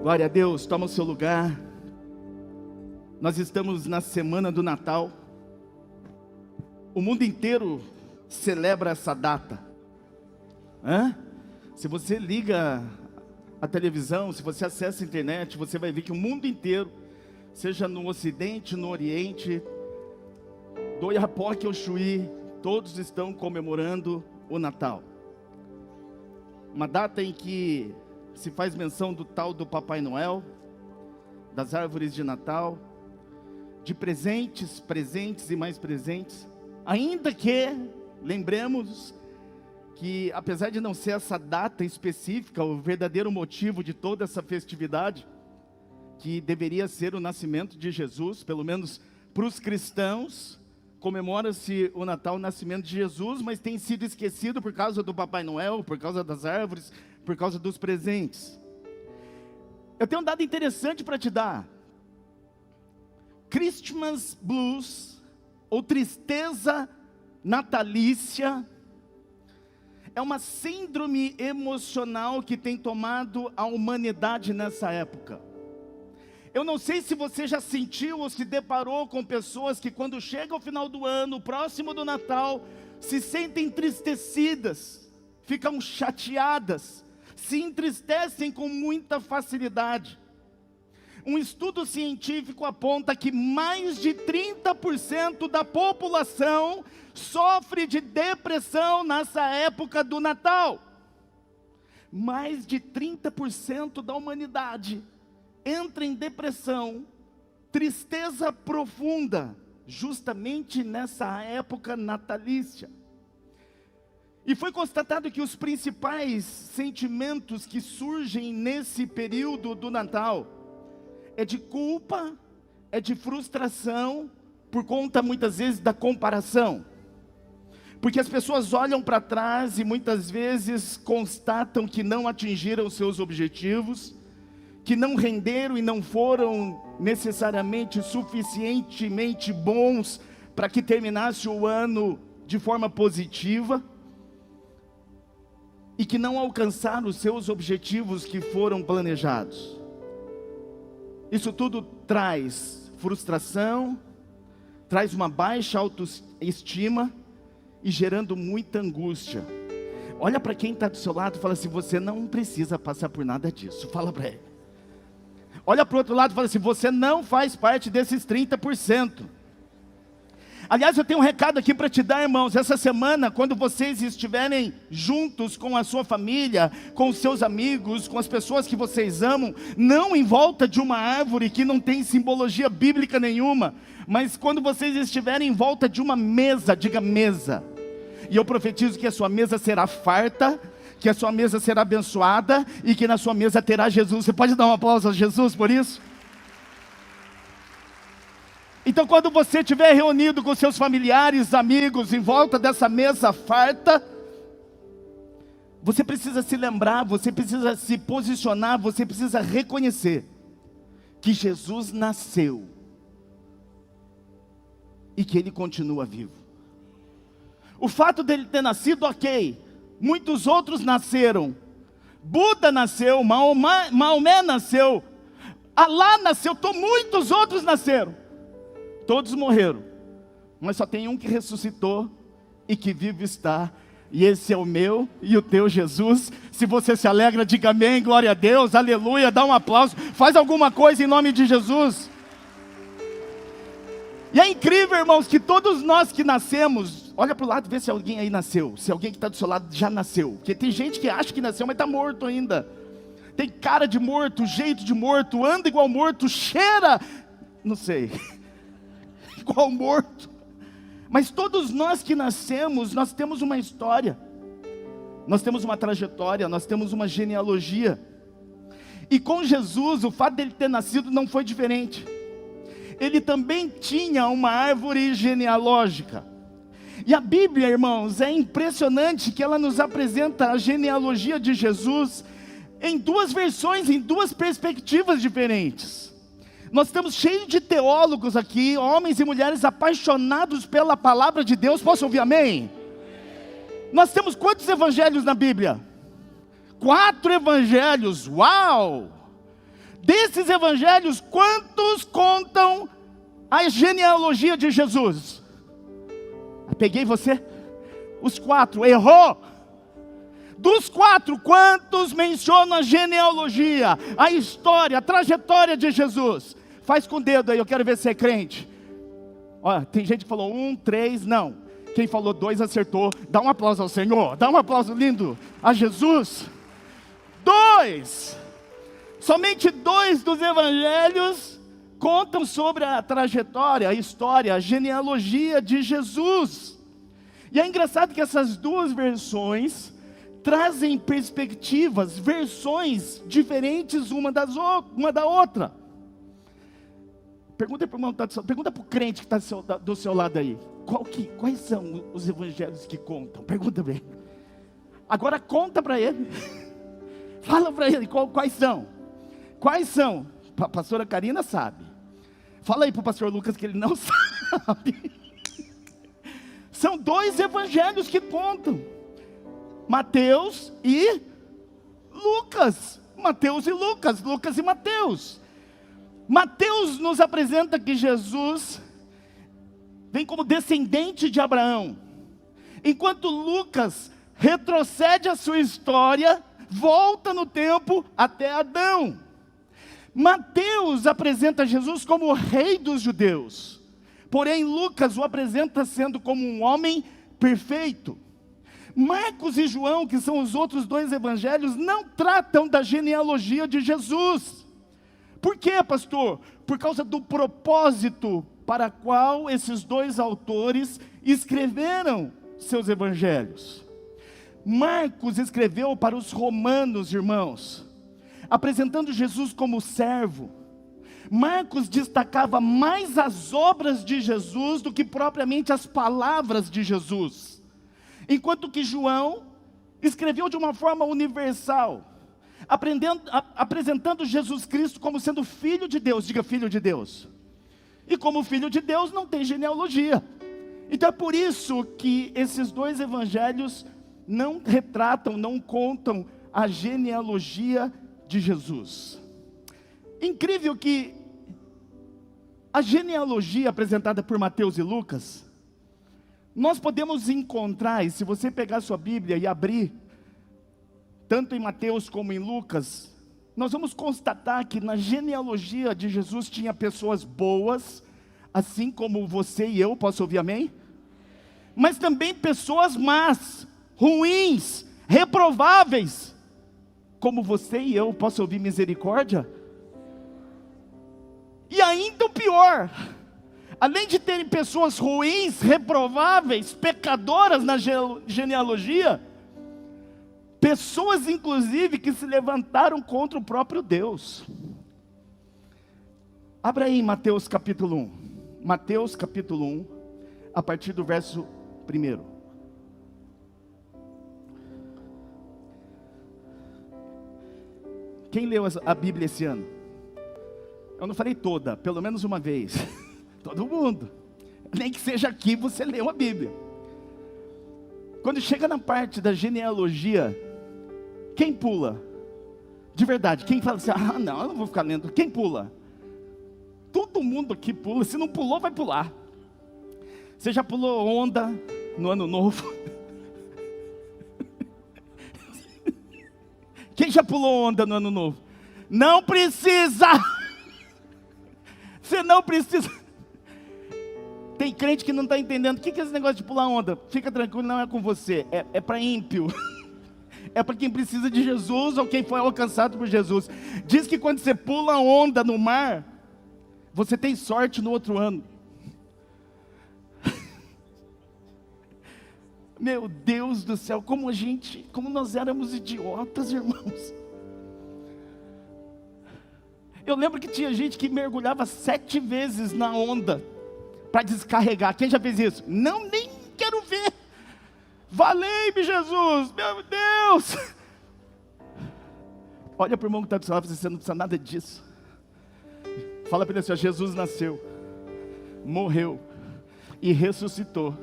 Glória a Deus, toma o seu lugar. Nós estamos na semana do Natal. O mundo inteiro celebra essa data. Se você liga a televisão, se você acessa a internet, você vai ver que o mundo inteiro, seja no Ocidente, no Oriente, do Oiapoque ao Chuí, todos estão comemorando o Natal. Uma data em que se faz menção do tal do Papai Noel, das árvores de Natal, de presentes, presentes e mais presentes. Ainda que, lembremos que apesar de não ser essa data específica, o verdadeiro motivo de toda essa festividade, que deveria ser o nascimento de Jesus, pelo menos para os cristãos, comemora-se o Natal, o nascimento de Jesus, mas tem sido esquecido por causa do Papai Noel, por causa das árvores, por causa dos presentes. Eu tenho um dado interessante para te dar. Christmas Blues, ou tristeza natalícia, é uma síndrome emocional que tem tomado a humanidade nessa época. Eu não sei se você já sentiu ou se deparou com pessoas que quando chega o final do ano, próximo do Natal, se sentem entristecidas, ficam chateadas, se entristecem com muita facilidade. Um estudo científico aponta que mais de 30% da população sofre de depressão nessa época do Natal. Mais de 30% da humanidade entra em depressão, tristeza profunda, justamente nessa época natalícia. E foi constatado que os principais sentimentos que surgem nesse período do Natal é de culpa, é de frustração, por conta muitas vezes da comparação. Porque as pessoas olham para trás e muitas vezes constatam que não atingiram seus objetivos, que não renderam e não foram necessariamente suficientemente bons para que terminasse o ano de forma positiva, e que não alcançaram os seus objetivos que foram planejados. Isso tudo traz frustração, traz uma baixa autoestima e gerando muita angústia. Olha para quem está do seu lado e fala assim: você não precisa passar por nada disso. Fala para ele. Olha para o outro lado e fala assim: você não faz parte desses 30%. Aliás, eu tenho um recado aqui para te dar, irmãos. Essa semana, quando vocês estiverem juntos com a sua família, com os seus amigos, com as pessoas que vocês amam, não em volta de uma árvore que não tem simbologia bíblica nenhuma, mas quando vocês estiverem em volta de uma mesa, diga mesa. E eu profetizo que a sua mesa será farta, que a sua mesa será abençoada e que na sua mesa terá Jesus. Você pode dar um aplauso a Jesus por isso? Então, quando você estiver reunido com seus familiares, amigos, em volta dessa mesa farta, você precisa se lembrar, você precisa se posicionar, você precisa reconhecer que Jesus nasceu e que Ele continua vivo. O fato dele ter nascido, ok, muitos outros nasceram. Buda nasceu, Maomé nasceu, Alá nasceu, muitos outros nasceram. Todos morreram, mas só tem um que ressuscitou e que vivo está, e esse é o meu e o teu Jesus. Se você se alegra, diga amém, glória a Deus, aleluia, dá um aplauso, faz alguma coisa em nome de Jesus. E é incrível, irmãos, que todos nós que nascemos, olha para o lado e vê se alguém aí nasceu, se alguém que está do seu lado já nasceu, porque tem gente que acha que nasceu, mas está morto ainda, tem cara de morto, jeito de morto, anda igual morto, cheira, não sei, igual morto. Mas todos nós que nascemos, nós temos uma história, nós temos uma trajetória, nós temos uma genealogia. E com Jesus, o fato dele ter nascido não foi diferente. Ele também tinha uma árvore genealógica. E a Bíblia, irmãos, é impressionante que ela nos apresenta a genealogia de Jesus em duas versões, em duas perspectivas diferentes. Nós estamos cheios de teólogos aqui, homens e mulheres apaixonados pela palavra de Deus. Posso ouvir amém? Nós temos quantos evangelhos na Bíblia? 4 evangelhos, uau! Desses evangelhos, quantos contam a genealogia de Jesus? Peguei você? Os 4, errou. Dos 4, quantos mencionam a genealogia, a história, a trajetória de Jesus? Faz com o dedo aí, eu quero ver se é crente. Olha, tem gente que falou 1, 3, não. Quem falou 2 acertou. Dá um aplauso ao Senhor, dá um aplauso lindo a Jesus. 2. Somente 2 dos evangelhos contam sobre a trajetória, a história, a genealogia de Jesus. E é engraçado que essas 2 versões trazem perspectivas, versões diferentes uma da outra. Pergunta para o irmão, pergunta para o crente que está do seu lado aí. Quais são os evangelhos que contam? Pergunta bem. Agora conta para ele. Fala para ele quais são. Quais são? A pastora Karina sabe. Fala aí para o pastor Lucas que ele não sabe. São 2 evangelhos que contam. Mateus e Lucas. Mateus e Lucas. Lucas e Mateus. Mateus nos apresenta que Jesus vem como descendente de Abraão, enquanto Lucas retrocede a sua história, volta no tempo até Adão. Mateus apresenta Jesus como o rei dos judeus, porém Lucas o apresenta sendo como um homem perfeito. Marcos e João, que são os outros 2 evangelhos, não tratam da genealogia de Jesus. Por quê, pastor? Por causa do propósito para qual esses 2 autores escreveram seus evangelhos. Marcos escreveu para os romanos, irmãos, apresentando Jesus como servo. Marcos destacava mais as obras de Jesus do que propriamente as palavras de Jesus. Enquanto que João escreveu de uma forma universal, apresentando Jesus Cristo como sendo Filho de Deus. Diga, Filho de Deus. E como Filho de Deus não tem genealogia. Então é por isso que esses 2 evangelhos não retratam, não contam a genealogia de Jesus. Incrível que a genealogia apresentada por Mateus e Lucas, nós podemos encontrar, e se você pegar sua Bíblia e abrir, tanto em Mateus como em Lucas, nós vamos constatar que na genealogia de Jesus tinha pessoas boas, assim como você e eu, posso ouvir amém? Mas também pessoas más, ruins, reprováveis, como você e eu, posso ouvir misericórdia? E ainda o pior, além de terem pessoas ruins, reprováveis, pecadoras na genealogia, pessoas inclusive que se levantaram contra o próprio Deus. Abra aí em Mateus capítulo 1. Mateus capítulo 1, a partir do verso 1. Quem leu a Bíblia esse ano? Eu não falei toda, pelo menos uma vez. Todo mundo. Nem que seja aqui você leu a Bíblia. Quando chega na parte da genealogia, quem pula? De verdade, quem fala assim, não, eu não vou ficar lendo. Quem pula? Todo mundo aqui pula, se não pulou, vai pular. Você já pulou onda no ano novo? Quem já pulou onda no ano novo? Não precisa! Você não precisa. Tem crente que não está entendendo. O que é esse negócio de pular onda? Fica tranquilo, não é com você. É para ímpio. É para quem precisa de Jesus ou quem foi alcançado por Jesus. Diz que quando você pula onda no mar, você tem sorte no outro ano. Meu Deus do céu, como nós éramos idiotas, irmãos. Eu lembro que tinha gente que mergulhava 7 vezes na onda para descarregar. Quem já fez isso? Não, nem quero ver. Valei-me, Jesus, meu Deus. Olha para o irmão que está do seu lado, você não precisa nada disso. Fala para ele assim, Jesus nasceu, morreu e ressuscitou.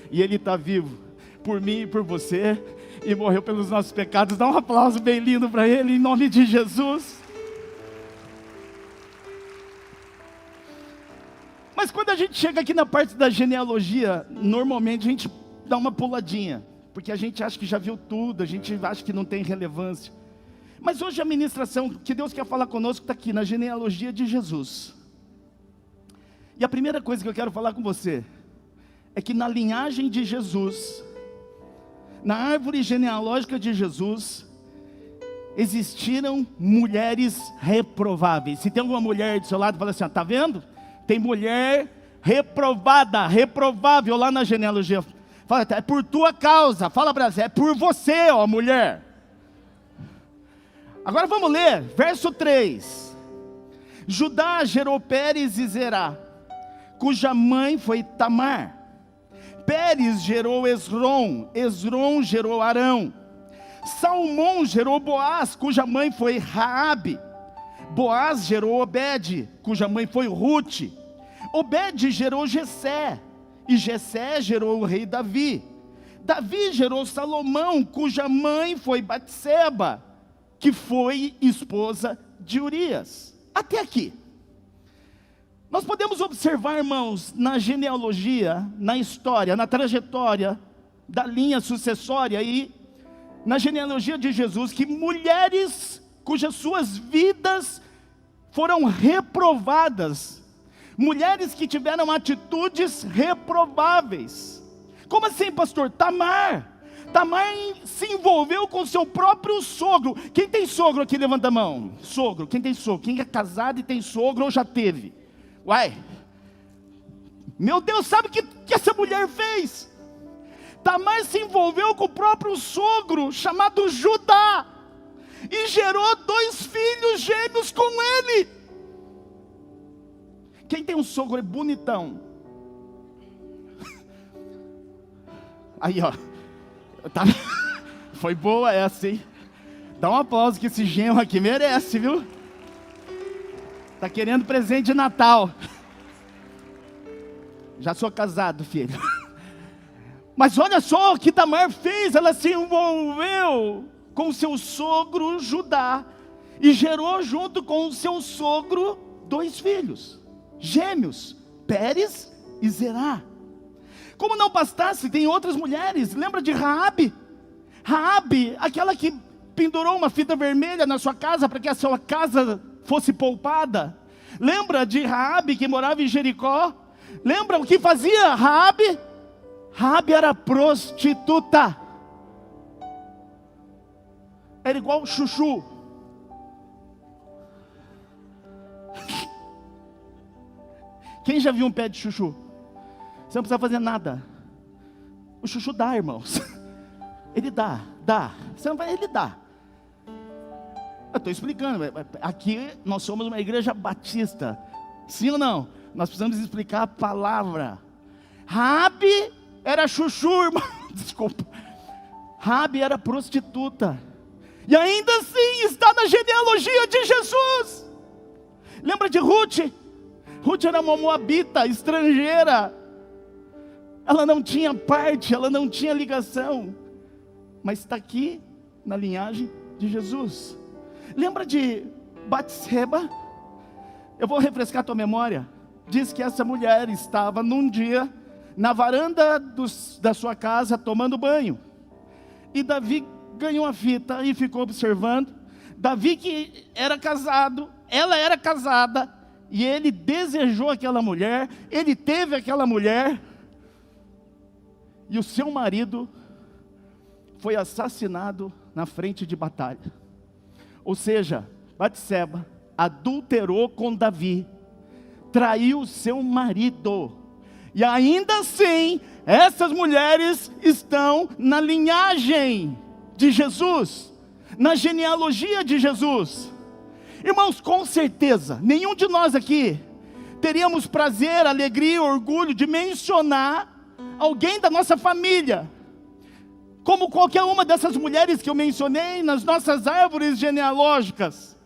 E Ele está vivo por mim e por você. E morreu pelos nossos pecados. Dá um aplauso bem lindo para Ele, em nome de Jesus. Mas quando a gente chega aqui na parte da genealogia, normalmente a gente dá uma puladinha, porque a gente acha que já viu tudo, a gente acha que não tem relevância. Mas hoje a ministração que Deus quer falar conosco está aqui, na genealogia de Jesus. E a primeira coisa que eu quero falar com você, é que na linhagem de Jesus, na árvore genealógica de Jesus, existiram mulheres reprováveis. Se tem alguma mulher do seu lado, fala assim, está vendo? Tem mulher reprovada, reprovável lá na genealogia. Fala, é por tua causa. Fala para você, é por você, ó mulher. Agora vamos ler, verso 3. Judá gerou Pérez e Zerá, cuja mãe foi Tamar. Pérez gerou Esrom, Esrom gerou Arão. Salmão gerou Boaz, cuja mãe foi Raabe. Boaz gerou Obed, cuja mãe foi Rute. Obed gerou Jessé, e Jessé gerou o rei Davi. Davi gerou Salomão, cuja mãe foi Batseba, que foi esposa de Urias. Até aqui. Nós podemos observar, irmãos, na genealogia, na história, na trajetória da linha sucessória e na genealogia de Jesus, que mulheres cujas suas vidas foram reprovadas, mulheres que tiveram atitudes reprováveis. Como assim, pastor? Tamar se envolveu com seu próprio sogro. Quem tem sogro aqui, levanta a mão. Sogro, quem tem sogro? Quem é casado e tem sogro ou já teve? Uai, meu Deus, sabe o que essa mulher fez? Tamar se envolveu com o próprio sogro, chamado Judá, e gerou 2 filhos gêmeos com ele. Quem tem um sogro é bonitão. Aí, ó. Foi boa essa, hein? Dá um aplauso que esse genro aqui merece, viu? Tá querendo presente de Natal. Já sou casado, filho. Mas olha só o que Tamar fez. Ela se envolveu com seu sogro Judá e gerou junto com o seu sogro 2 filhos gêmeos, Pérez e Zerá. Como não bastasse, tem outras mulheres. Lembra de Raabe? Raabe, aquela que pendurou uma fita vermelha na sua casa para que a sua casa fosse poupada. Lembra de Raabe que morava em Jericó? Lembra o que fazia Raabe? Raabe era prostituta. Era igual chuchu. Quem já viu um pé de chuchu? Você não precisa fazer nada. O chuchu dá, irmãos. Ele dá. Você não vai, ele dá. Eu estou explicando. Aqui nós somos uma igreja batista. Sim ou não? Nós precisamos explicar a palavra. Raabe era chuchu, irmão. Desculpa. Raabe era prostituta. E ainda assim está na genealogia de Jesus. Lembra de Rute? Rute era uma moabita, estrangeira. Ela não tinha parte, ela não tinha ligação. Mas está aqui na linhagem de Jesus. Lembra de Batseba? Eu vou refrescar a tua memória. Diz que essa mulher estava num dia na varanda da sua casa tomando banho. E Davi ganhou a fita e ficou observando. Davi que era casado, ela era casada, e ele desejou aquela mulher, ele teve aquela mulher, e o seu marido foi assassinado na frente de batalha. Ou seja, Batseba adulterou com Davi, traiu seu marido, e ainda assim, essas mulheres estão na linhagem de Jesus, na genealogia de Jesus. Irmãos, com certeza, nenhum de nós aqui teríamos prazer, alegria, orgulho de mencionar alguém da nossa família, como qualquer uma dessas mulheres que eu mencionei nas nossas árvores genealógicas.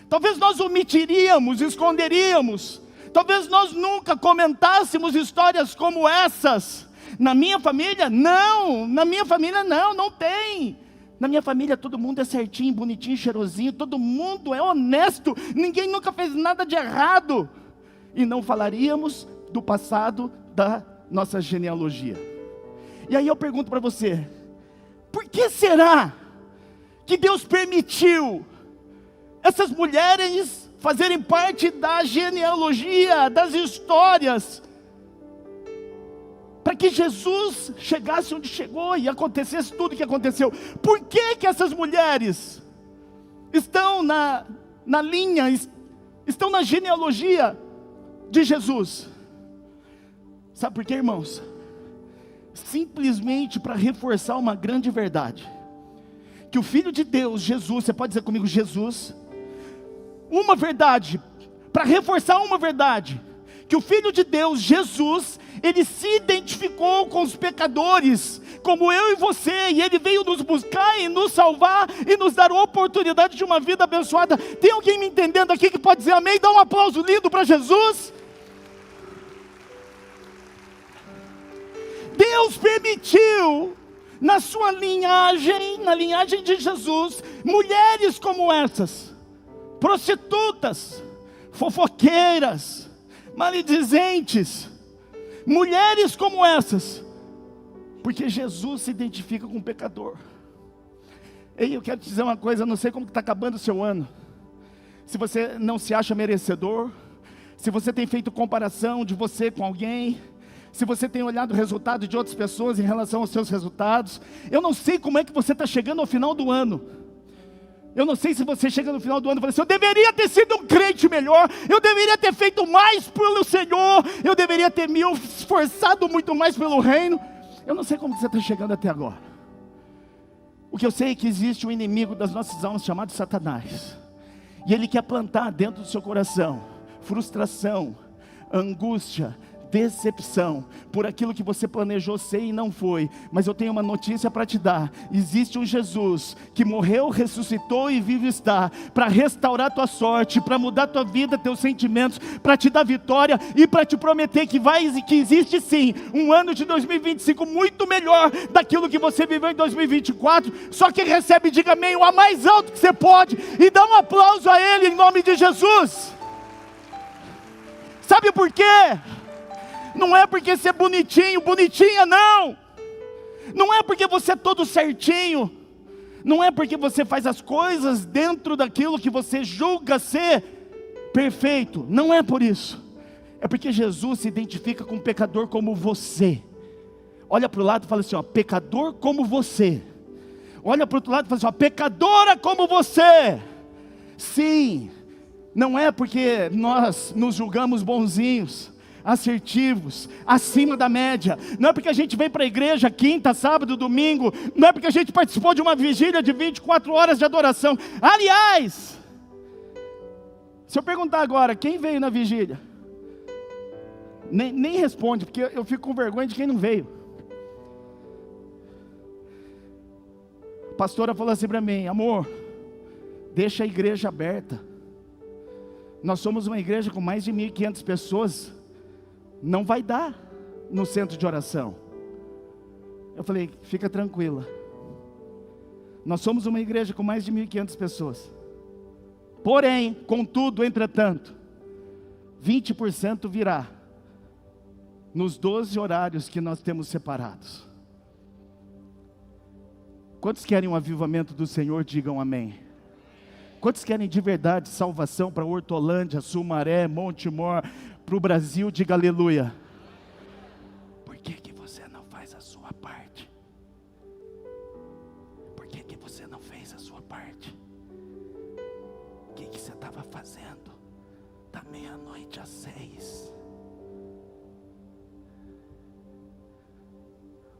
Talvez nós omitiríamos, esconderíamos, talvez nós nunca comentássemos histórias como essas. Na minha família, não. Na minha família, não tem. Na minha família, todo mundo é certinho, bonitinho, cheirosinho. Todo mundo é honesto. Ninguém nunca fez nada de errado. E não falaríamos do passado da nossa genealogia. E aí eu pergunto para você, por que será que Deus permitiu essas mulheres fazerem parte da genealogia, das histórias, para que Jesus chegasse onde chegou e acontecesse tudo o que aconteceu? Por que que essas mulheres estão na linha, estão na genealogia de Jesus? Sabe por quê, irmãos? Simplesmente para reforçar uma grande verdade, que o Filho de Deus, Jesus, você pode dizer comigo, Jesus, uma verdade, para reforçar uma verdade, que o Filho de Deus, Jesus, ele se identificou com os pecadores, como eu e você, e ele veio nos buscar e nos salvar, e nos dar a oportunidade de uma vida abençoada. Tem alguém me entendendo aqui que pode dizer amém? Dá um aplauso lindo para Jesus. Deus permitiu, na sua linhagem, na linhagem de Jesus, mulheres como essas, prostitutas, fofoqueiras, maledizentes, mulheres como essas, porque Jesus se identifica com o pecador. Ei, eu quero te dizer uma coisa, eu não sei como está acabando o seu ano, se você não se acha merecedor, se você tem feito comparação de você com alguém, se você tem olhado o resultado de outras pessoas em relação aos seus resultados, eu não sei como é que você está chegando ao final do ano. Eu não sei se você chega no final do ano e fala assim, eu deveria ter sido um crente melhor, eu deveria ter feito mais pelo Senhor, eu deveria ter me esforçado muito mais pelo reino. Eu não sei como você está chegando até agora. O que eu sei é que existe um inimigo das nossas almas chamado Satanás, e ele quer plantar dentro do seu coração frustração, angústia, decepção, por aquilo que você planejou ser e não foi. Mas eu tenho uma notícia para te dar, existe um Jesus, que morreu, ressuscitou e vive está, para restaurar tua sorte, para mudar tua vida, teus sentimentos, para te dar vitória, e para te prometer que existe sim, um ano de 2025 muito melhor, daquilo que você viveu em 2024, só quem recebe diga amém, o a mais alto que você pode, e dá um aplauso a Ele, em nome de Jesus. Sabe por quê? Não é porque você é bonitinho, bonitinha, não. Não é porque você é todo certinho. Não é porque você faz as coisas dentro daquilo que você julga ser perfeito. Não é por isso. É porque Jesus se identifica com um pecador como você. Olha para o lado e fala assim, ó, pecador como você. Olha para o outro lado e fala assim, ó, pecadora como você. Sim, não é porque nós nos julgamos bonzinhos, assertivos, acima da média, não é porque a gente vem para a igreja quinta, sábado, domingo, não é porque a gente participou de uma vigília de 24 horas de adoração. Aliás, se eu perguntar agora, quem veio na vigília? Nem responde, porque eu fico com vergonha de quem não veio. A pastora falou assim para mim, amor, deixa a igreja aberta, nós somos uma igreja com mais de 1.500 pessoas, não vai dar no centro de oração. Eu falei, fica tranquila, nós somos uma igreja com mais de 1.500 pessoas, porém, contudo, entretanto, 20% virá nos 12 horários que nós temos separados. Quantos querem um avivamento do Senhor? Digam amém. Quantos querem de verdade salvação para Hortolândia, Sumaré, Montemor, para o Brasil? Diga aleluia. Por que você não faz a sua parte? Por que você não fez a sua parte? O que você estava fazendo da meia-noite às 6?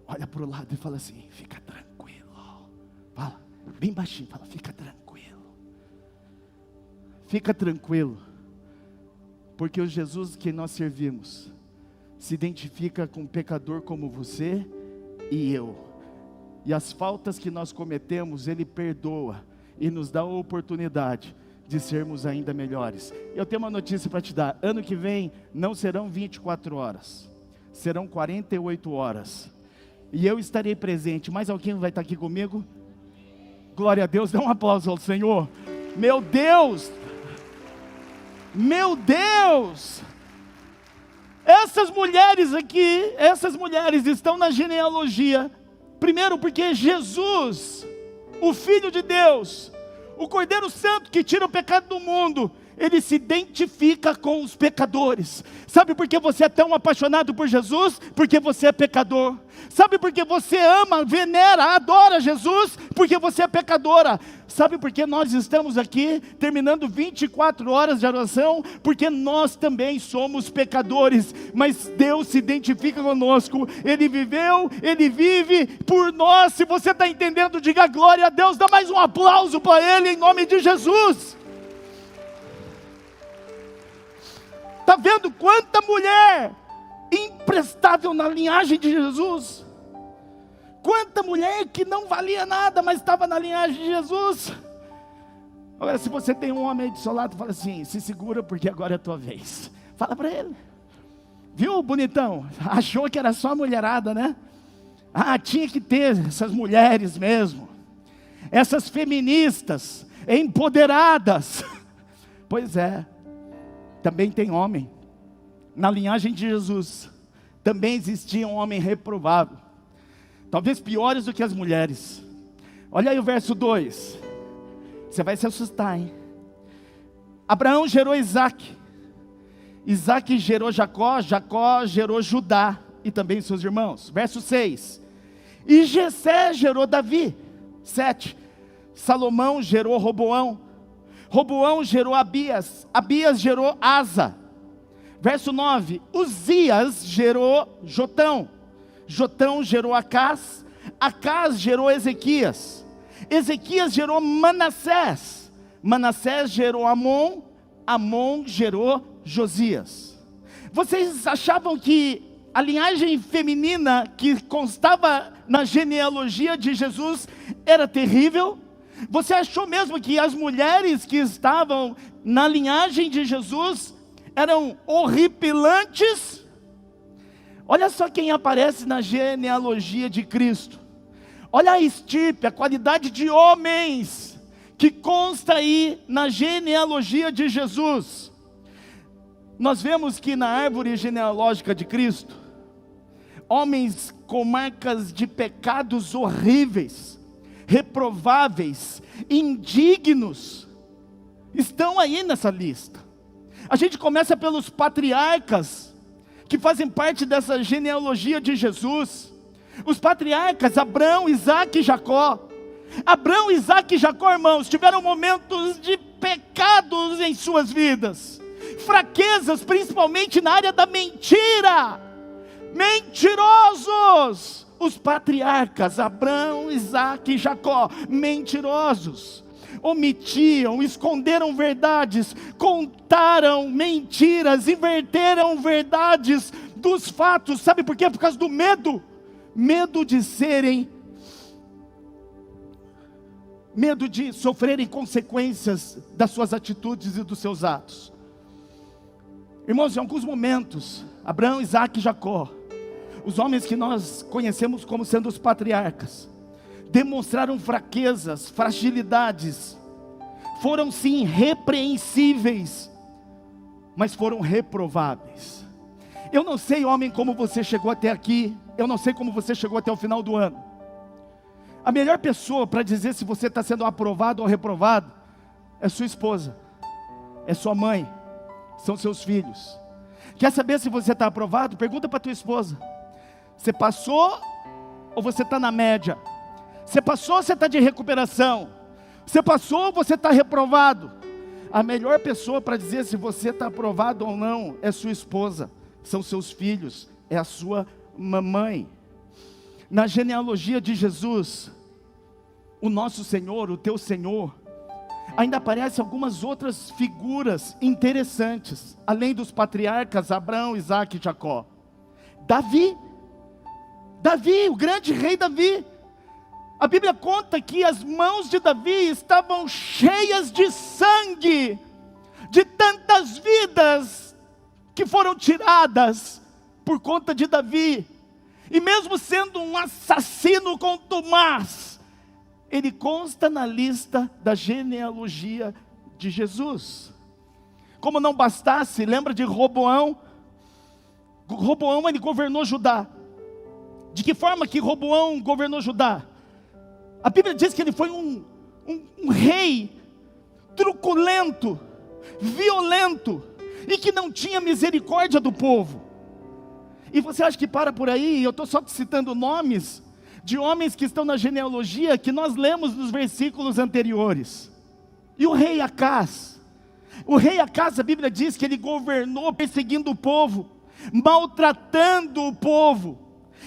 Olha para o lado e fala assim, fica tranquilo. Fala, bem baixinho, fala, fica tranquilo. Fica tranquilo, porque o Jesus que nós servimos se identifica com um pecador como você e eu, e as faltas que nós cometemos Ele perdoa e nos dá a oportunidade de sermos ainda melhores. Eu tenho uma notícia para te dar, ano que vem não serão 24 horas, serão 48 horas, e eu estarei presente. Mais alguém vai estar aqui comigo? Glória a Deus, dá um aplauso ao Senhor. Meu Deus! Meu Deus! Essas mulheres aqui, essas mulheres estão na genealogia, primeiro porque Jesus, o Filho de Deus, o Cordeiro Santo que tira o pecado do mundo, ele se identifica com os pecadores. Sabe por que você é tão apaixonado por Jesus? Porque você é pecador. Sabe por que você ama, venera, adora Jesus? Porque você é pecadora. Sabe por que nós estamos aqui, terminando 24 horas de oração? Porque nós também somos pecadores, mas Deus se identifica conosco. Ele viveu, Ele vive por nós. Se você está entendendo, diga glória a Deus. Dá mais um aplauso para Ele, em nome de Jesus. Está vendo quanta mulher imprestável na linhagem de Jesus? Quanta mulher que não valia nada, mas estava na linhagem de Jesus? Agora, se você tem um homem aí do seu lado, fala assim: se segura porque agora é a tua vez. Fala para ele. Viu, bonitão? Achou que era só a mulherada, né? Ah, tinha que ter essas mulheres mesmo. Essas feministas, empoderadas. Pois é. Também tem homem. Na linhagem de Jesus também existia um homem reprovável, talvez piores do que as mulheres. Olha aí o verso 2. Você vai se assustar, hein? Abraão gerou Isaac, Isaac gerou Jacó, Jacó gerou Judá e também seus irmãos. Verso 6. E Jessé gerou Davi. 7. Salomão gerou Roboão, Roboão gerou Abias, Abias gerou Asa. Verso 9, Uzias gerou Jotão, Jotão gerou Acás, Acás gerou Ezequias, Ezequias gerou Manassés, Manassés gerou Amon, Amon gerou Josias. Vocês achavam que a linhagem feminina que constava na genealogia de Jesus era terrível? Você achou mesmo que as mulheres que estavam na linhagem de Jesus eram horripilantes? Olha só quem aparece na genealogia de Cristo. Olha a estirpe, a qualidade de homens que consta aí na genealogia de Jesus. Nós vemos que na árvore genealógica de Cristo, homens com marcas de pecados horríveis, reprováveis, indignos, estão aí nessa lista. A gente começa pelos patriarcas, que fazem parte dessa genealogia de Jesus. Os patriarcas, Abraão, Isaac e Jacó. Abraão, Isaac e Jacó, irmãos, tiveram momentos de pecados em suas vidas, fraquezas, principalmente na área da mentira, mentirosos. Os patriarcas, Abraão, Isaac e Jacó, mentirosos, omitiam, esconderam verdades, contaram mentiras, inverteram verdades dos fatos. Sabe por quê? Por causa do medo, medo de sofrerem consequências das suas atitudes e dos seus atos. Irmãos, em alguns momentos, Abraão, Isaac e Jacó, os homens que nós conhecemos como sendo os patriarcas, demonstraram fraquezas, fragilidades, foram sim repreensíveis, mas foram reprováveis. Eu não sei, homem, como você chegou até aqui, eu não sei como você chegou até o final do ano. A melhor pessoa para dizer se você está sendo aprovado ou reprovado é sua esposa, é sua mãe, são seus filhos. Quer saber se você está aprovado? Pergunta para tua esposa: você passou ou você está na média? Você passou ou você está de recuperação? Você passou ou você está reprovado? A melhor pessoa para dizer se você está aprovado ou não é sua esposa, são seus filhos, é a sua mamãe. Na genealogia de Jesus, o nosso Senhor, o teu Senhor, ainda aparecem algumas outras figuras interessantes, além dos patriarcas Abraão, Isaac e Jacó. Davi, o grande rei Davi. A Bíblia conta que as mãos de Davi estavam cheias de sangue, de tantas vidas que foram tiradas por conta de Davi. E mesmo sendo um assassino contumaz, ele consta na lista da genealogia de Jesus. Como não bastasse, lembra de Roboão? Roboão ele governou Judá. De que forma que Roboão governou Judá? A Bíblia diz que ele foi um rei truculento, violento, e que não tinha misericórdia do povo. E você acha que para por aí? Eu estou só citando nomes de homens que estão na genealogia que nós lemos nos versículos anteriores. E o rei Acás? O rei Acás, a Bíblia diz que ele governou perseguindo o povo, maltratando o povo.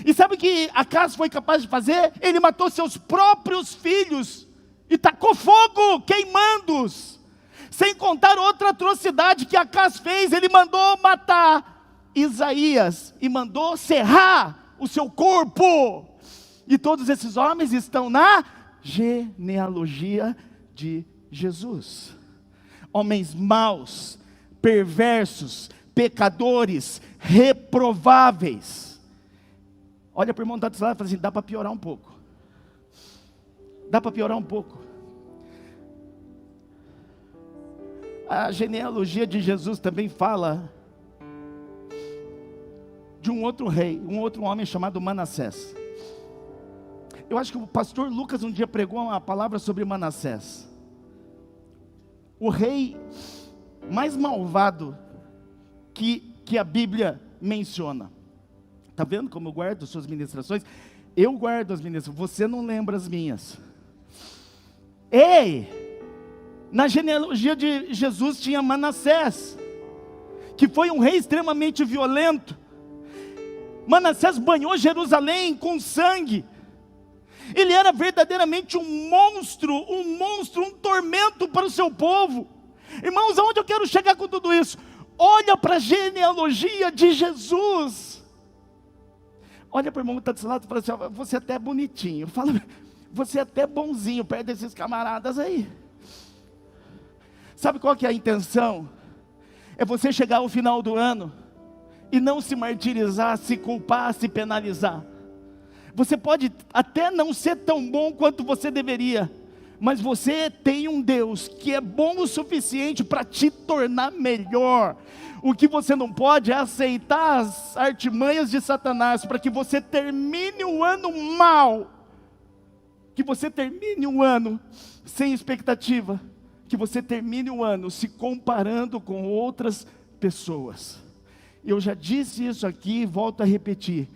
E sabe o que Acás foi capaz de fazer? Ele matou seus próprios filhos e tacou fogo, queimando-os. Sem contar outra atrocidade que Acás fez, ele mandou matar Isaías e mandou serrar o seu corpo. E todos esses homens estão na genealogia de Jesus. Homens maus, perversos, pecadores, reprováveis. Olha para o irmão que está do lado e fala assim: dá para piorar um pouco. Dá para piorar um pouco. A genealogia de Jesus também fala de um outro rei, um outro homem chamado Manassés. Eu acho que o pastor Lucas um dia pregou uma palavra sobre Manassés. O rei mais malvado que a Bíblia menciona. Está vendo como eu guardo suas ministrações? Eu guardo as ministrações, você não lembra as minhas. Ei! Na genealogia de Jesus tinha Manassés, que foi um rei extremamente violento. Manassés banhou Jerusalém com sangue. Ele era verdadeiramente um monstro, um tormento para o seu povo. Irmãos, aonde eu quero chegar com tudo isso? Olha para a genealogia de Jesus. Olha para o irmão que está do seu lado e fala assim: ó, você até é bonitinho. Fala, você é até bonzinho perto desses camaradas aí. Sabe qual que é a intenção? É você chegar ao final do ano e não se martirizar, se culpar, se penalizar. Você pode até não ser tão bom quanto você deveria, mas você tem um Deus que é bom o suficiente para te tornar melhor. O que você não pode é aceitar as artimanhas de Satanás para que você termine o ano mal, que você termine o ano sem expectativa, que você termine o ano se comparando com outras pessoas. Eu já disse isso aqui e volto a repetir: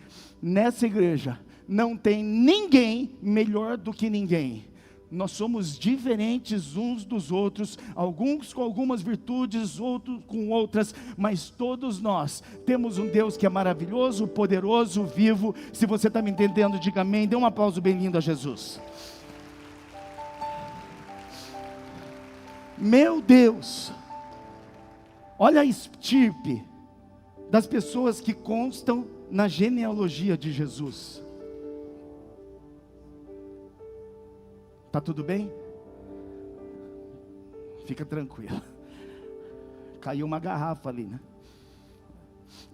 nessa igreja não tem ninguém melhor do que ninguém. Nós somos diferentes uns dos outros, alguns com algumas virtudes, outros com outras, mas todos nós temos um Deus que é maravilhoso, poderoso, vivo. Se você está me entendendo, diga amém. Dê um aplauso bem lindo a Jesus. Meu Deus, olha a estirpe das pessoas que constam na genealogia de Jesus. Tá tudo bem? Fica tranquilo. Caiu uma garrafa ali, né?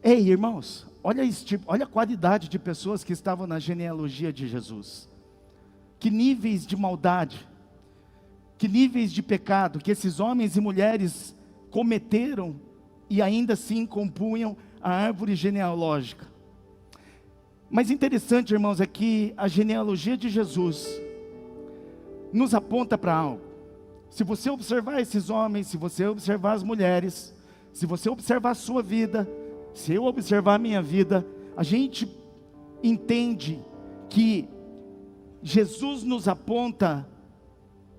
Ei, irmãos, olha a estirpe, olha a qualidade de pessoas que estavam na genealogia de Jesus. Que níveis de maldade, que níveis de pecado que esses homens e mulheres cometeram e ainda assim compunham a árvore genealógica. Mas interessante, irmãos, é que a genealogia de Jesus nos aponta para algo. Se você observar esses homens, se você observar as mulheres, se você observar a sua vida, se eu observar a minha vida, a gente entende que Jesus nos aponta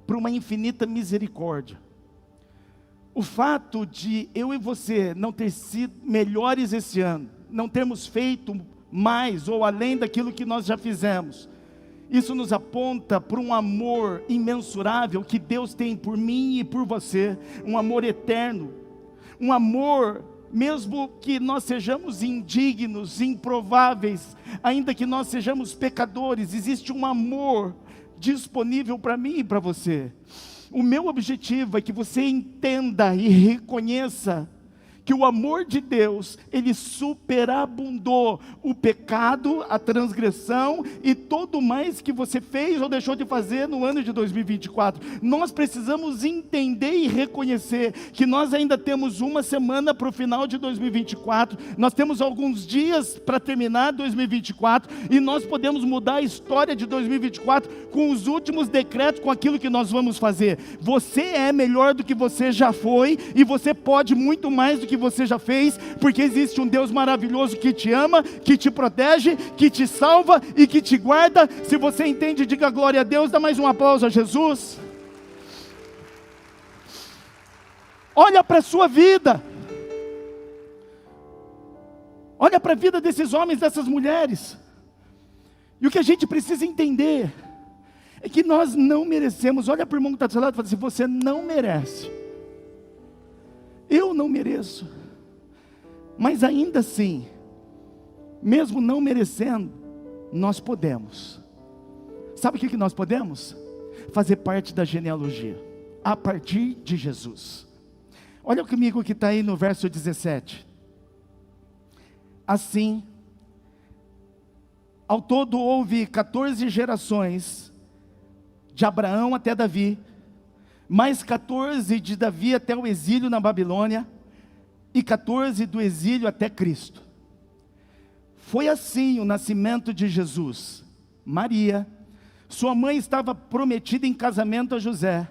para uma infinita misericórdia. O fato de eu e você não ter sido melhores esse ano, não termos feito mais ou além daquilo que nós já fizemos, isso nos aponta para um amor imensurável que Deus tem por mim e por você, um amor eterno, um amor, mesmo que nós sejamos indignos, improváveis, ainda que nós sejamos pecadores, existe um amor disponível para mim e para você. O meu objetivo é que você entenda e reconheça que o amor de Deus, ele superabundou o pecado, a transgressão e tudo mais que você fez ou deixou de fazer no ano de 2024. Nós precisamos entender e reconhecer que nós ainda temos uma semana para o final de 2024, nós temos alguns dias para terminar 2024, e nós podemos mudar a história de 2024 com os últimos decretos, com aquilo que nós vamos fazer. Você é melhor do que você já foi, e você pode muito mais do que você já fez, porque existe um Deus maravilhoso que te ama, que te protege, que te salva e que te guarda. Se você entende, diga glória a Deus. Dá mais um aplauso a Jesus. Olha para a sua vida, olha para a vida desses homens, dessas mulheres, e o que a gente precisa entender é que nós não merecemos. Olha para o irmão que está do seu lado e fala assim: você não merece. Eu não mereço, mas ainda assim, mesmo não merecendo, nós podemos. Sabe o que nós podemos? Fazer parte da genealogia, a partir de Jesus. Olha comigo que está aí no verso 17. Assim, ao todo houve 14 gerações, de Abraão até Davi, mais 14 de Davi até o exílio na Babilônia, e 14 do exílio até Cristo. Foi assim o nascimento de Jesus. Maria, sua mãe, estava prometida em casamento a José,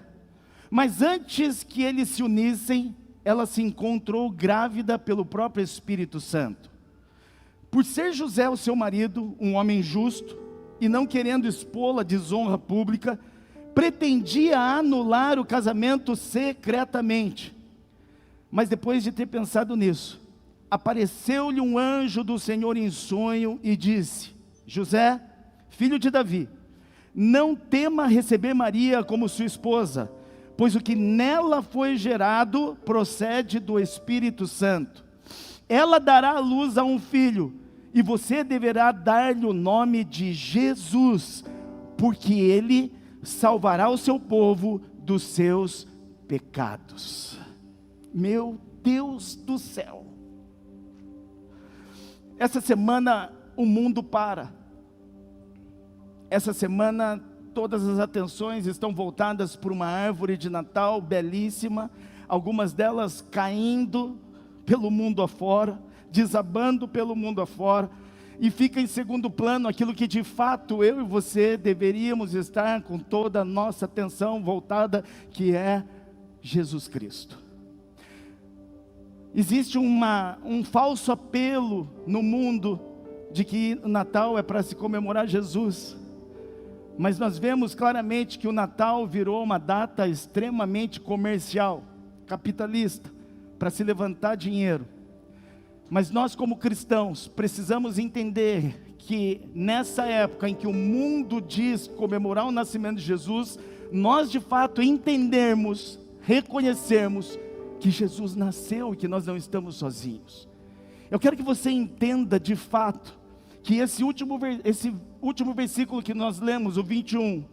mas antes que eles se unissem, ela se encontrou grávida pelo próprio Espírito Santo. Por ser José o seu marido, um homem justo, e não querendo expô-la à desonra pública, pretendia anular o casamento secretamente. Mas depois de ter pensado nisso, apareceu-lhe um anjo do Senhor em sonho e disse: José, filho de Davi, não tema receber Maria como sua esposa, pois o que nela foi gerado procede do Espírito Santo. Ela dará à luz a um filho, e você deverá dar-lhe o nome de Jesus, porque ele salvará o seu povo dos seus pecados. Meu Deus do céu! Essa semana o mundo para. Essa semana todas as atenções estão voltadas para uma árvore de Natal belíssima, algumas delas caindo pelo mundo afora, desabando pelo mundo afora, e fica em segundo plano aquilo que de fato eu e você deveríamos estar com toda a nossa atenção voltada, que é Jesus Cristo. Existe um falso apelo no mundo de que o Natal é para se comemorar Jesus, mas nós vemos claramente que o Natal virou uma data extremamente comercial, capitalista, para se levantar dinheiro. Mas nós, como cristãos, precisamos entender que nessa época em que o mundo diz comemorar o nascimento de Jesus, nós de fato entendermos, reconhecermos que Jesus nasceu e que nós não estamos sozinhos. Eu quero que você entenda de fato que esse último versículo que nós lemos, o 21,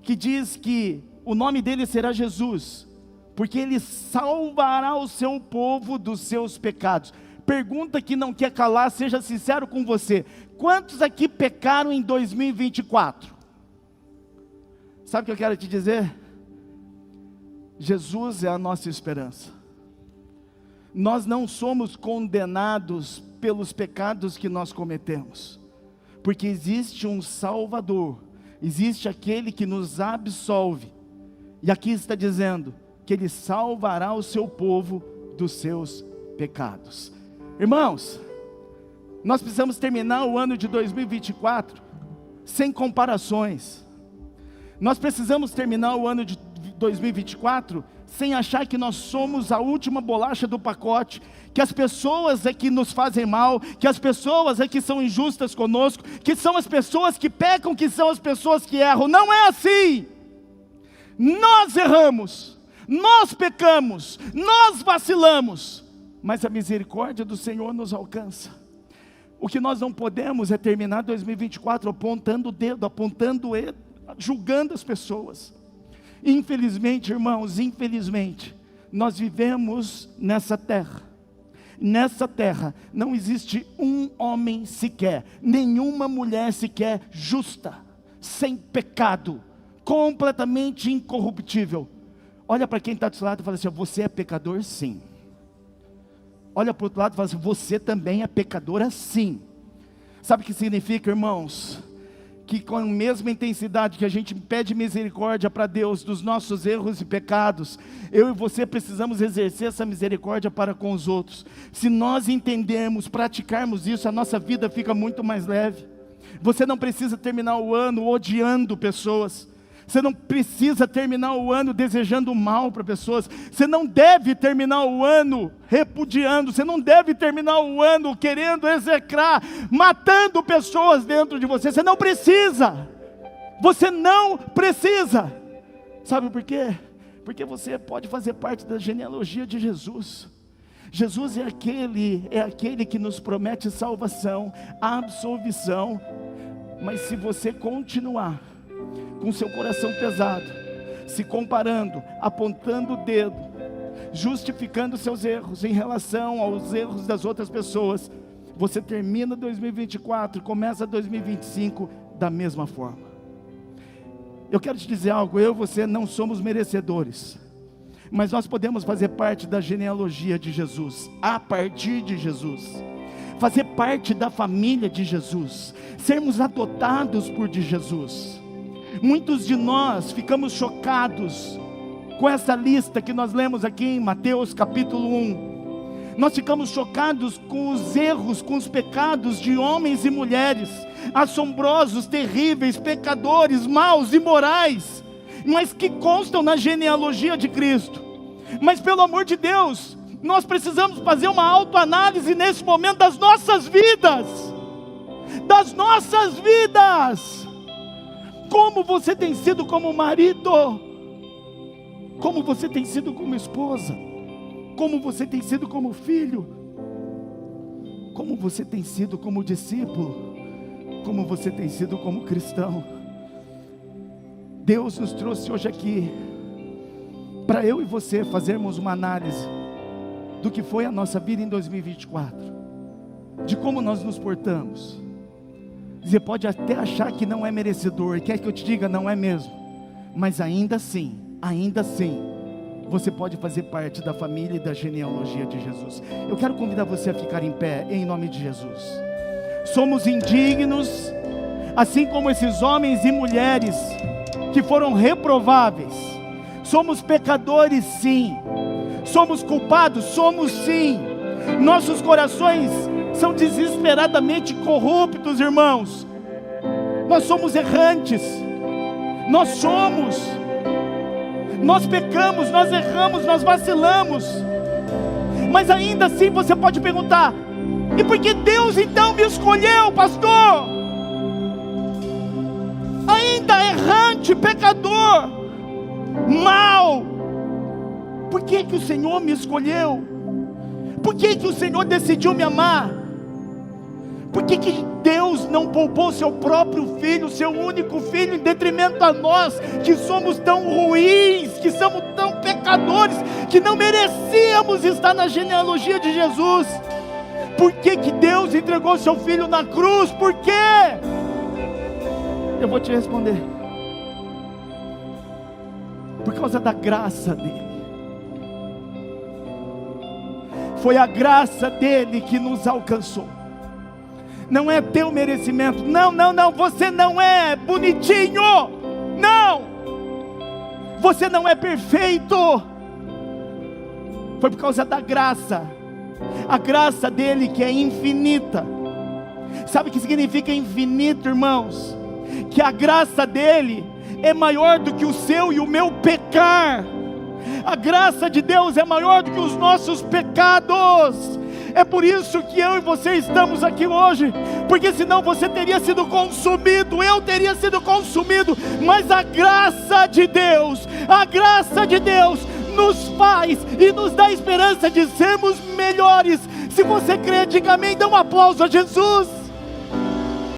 que diz que o nome dele será Jesus, porque ele salvará o seu povo dos seus pecados. Pergunta que não quer calar, seja sincero com você: quantos aqui pecaram em 2024? Sabe o que eu quero te dizer? Jesus é a nossa esperança. Nós não somos condenados pelos pecados que nós cometemos, porque existe um Salvador, existe aquele que nos absolve, e aqui está dizendo que ele salvará o seu povo dos seus pecados. Irmãos, nós precisamos terminar o ano de 2024 sem comparações. Nós precisamos terminar o ano de 2024 sem achar que nós somos a última bolacha do pacote, que as pessoas é que nos fazem mal, que as pessoas é que são injustas conosco, que são as pessoas que pecam, que são as pessoas que erram. Não é assim. Nós erramos, nós pecamos, nós vacilamos, mas a misericórdia do Senhor nos alcança. O que nós não podemos é terminar 2024 apontando o dedo, julgando as pessoas. Infelizmente, irmãos, infelizmente, nós vivemos nessa terra, nessa terra não existe um homem sequer, nenhuma mulher sequer justa, sem pecado, completamente incorruptível. Olha para quem está do seu lado e fala assim: você é pecador sim. Olha para o outro lado e fala assim: você também é pecadora sim. Sabe o que significa, irmãos? Que com a mesma intensidade que a gente pede misericórdia para Deus dos nossos erros e pecados, eu e você precisamos exercer essa misericórdia para com os outros. Se nós entendermos, praticarmos isso, a nossa vida fica muito mais leve. Você não precisa terminar o ano odiando pessoas. Você não precisa terminar o ano desejando mal para pessoas. Você não deve terminar o ano repudiando. Você não deve terminar o ano querendo execrar, matando pessoas dentro de você. Você não precisa. Você não precisa. Sabe por quê? Porque você pode fazer parte da genealogia de Jesus. Jesus é aquele que nos promete salvação, absolvição. Mas se você continuar com seu coração pesado, se comparando, apontando o dedo, justificando seus erros em relação aos erros das outras pessoas, você termina 2024, começa 2025 da mesma forma. Eu quero te dizer algo: eu e você não somos merecedores, mas nós podemos fazer parte da genealogia de Jesus, a partir de Jesus, fazer parte da família de Jesus, sermos adotados por Jesus. Muitos de nós ficamos chocados com essa lista que nós lemos aqui em Mateus capítulo 1. Nós ficamos chocados com os erros, com os pecados de homens e mulheres assombrosos, terríveis, pecadores, maus, imorais, mas que constam na genealogia de Cristo. Mas pelo amor de Deus, nós precisamos fazer uma autoanálise nesse momento das nossas vidas. Das nossas vidas. Como você tem sido como marido? Como você tem sido como esposa? Como você tem sido como filho? Como você tem sido como discípulo? Como você tem sido como cristão? Deus nos trouxe hoje aqui para eu e você fazermos uma análise do que foi a nossa vida em 2024, de como nós nos portamos. Você pode até achar que não é merecedor, quer que eu te diga, não é mesmo, mas ainda assim, você pode fazer parte da família e da genealogia de Jesus. Eu quero convidar você a ficar em pé, em nome de Jesus. Somos indignos, assim como esses homens e mulheres que foram reprováveis. Somos pecadores sim, somos culpados, somos sim. Nossos corações são desesperadamente corruptos, irmãos. Nós somos errantes. Nós pecamos, nós erramos, nós vacilamos. Mas ainda assim você pode perguntar: e por que Deus então me escolheu, pastor? Ainda errante, pecador, mau. Por que o Senhor me escolheu? Por que o Senhor decidiu me amar? Por que Deus não poupou seu próprio filho, seu único filho, em detrimento a nós, que somos tão ruins, que somos tão pecadores, que não merecíamos estar na genealogia de Jesus? Por que Deus entregou seu filho na cruz? Por quê? Eu vou te responder: por causa da graça dele. Foi a graça dele que nos alcançou. Não é teu merecimento. Não, você não é bonitinho. Não, você não é perfeito. Foi por causa da graça. A graça dele que é infinita. Sabe o que significa infinito, irmãos? Que a graça dele é maior do que o seu e o meu pecar. A graça de Deus é maior do que os nossos pecados. É por isso que eu e você estamos aqui hoje, porque senão você teria sido consumido, eu teria sido consumido. Mas a graça de Deus nos faz e nos dá esperança de sermos melhores. Se você crê, diga amém, dê um aplauso a Jesus.